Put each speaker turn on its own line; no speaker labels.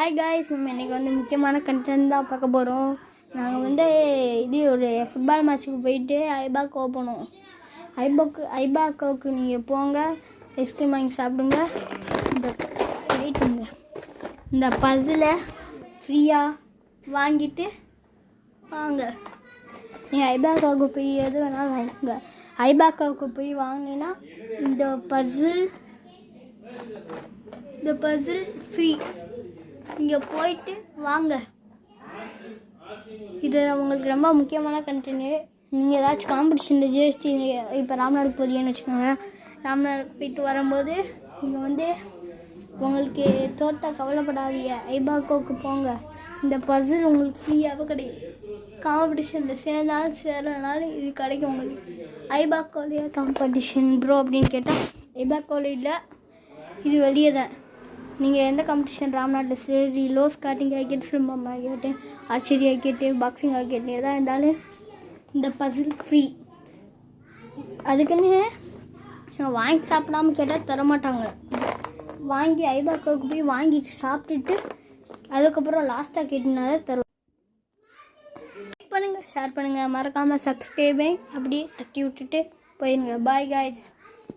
Hi guys, நம்ம இன்றைக்கி முக்கியமான கண்டென்ட் தான் பார்க்க போகிறோம். நாங்கள் இது ஒரு ஃபுட்பால் மேட்ச்சுக்கு போயிட்டு ஐபாக்கோ போனோம். ஐபாக்கோவுக்கு நீங்கள் போங்க, ஐஸ்கிரீம் வாங்கி சாப்பிடுங்க. இந்த பஸ்ஸில் ஃப்ரீயாக வாங்கிட்டு வாங்க. நீங்கள் ஐபாக்கோவுக்கு போய் எது வேணாலும் வாங்கிக்கோங்க. ஐபாக்கோவுக்கு போய் வாங்கினீங்கன்னா இந்த பஸ்ஸில் ஃப்ரீ. இங்கே போயிட்டு வாங்க. இது உங்களுக்கு ரொம்ப முக்கியமான கண்டென்ட்டு. நீங்கள் ஏதாச்சும் காம்படிஷனில் ஜிஎஸ்டி இப்போ ராம்நாடு போறீங்கன்னு வச்சுக்கோங்க. ராம்நாடுக்கு போயிட்டு வரும்போது இங்கே உங்களுக்கு தோற்றா கவலைப்படாதீங்க, ஐபாக்கோவுக்கு போங்க. இந்த பஸ்ஸில் உங்களுக்கு ஃப்ரீயாகவே கிடைக்கும். காம்படிஷனில் சேர்றனாலும் இது கிடைக்கும் உங்களுக்கு. ஐபாக்கோலையே காம்படிஷன் ப்ரோ அப்படின்னு கேட்டால் ஐபாக்கோவில் இல்லை, இது வெளியே தான். நீங்கள் எந்த காம்படிஷன் ராம்நாட்டில் சரி, லோ ஸ்காட்டிங் ஆக்கிட்டு, சிலம்பம் ஆக்கிட்டு, ஆர்ச்சரி ஆக்கிட்டு, பாக்ஸிங் ஆக்கிட்டு எதாக இருந்தாலும் இந்த பஸ்ஸில் ஃப்ரீ. அதுக்குன்னு வாங்கி சாப்பிடாமல் கேட்டால் தரமாட்டாங்க. வாங்கி ஐபாக்கோவுக்கு போய் வாங்கிட்டு சாப்பிட்டுட்டு அதுக்கப்புறம் லாஸ்ட்டாக கேட்டிங்கன்னா தான் தருவோம். லைக் பண்ணுங்கள், ஷேர் பண்ணுங்கள், மறக்காமல் சப்ஸ்கிரைபை அப்படியே தட்டி விட்டுட்டு போயிடுங்க. Bye guys.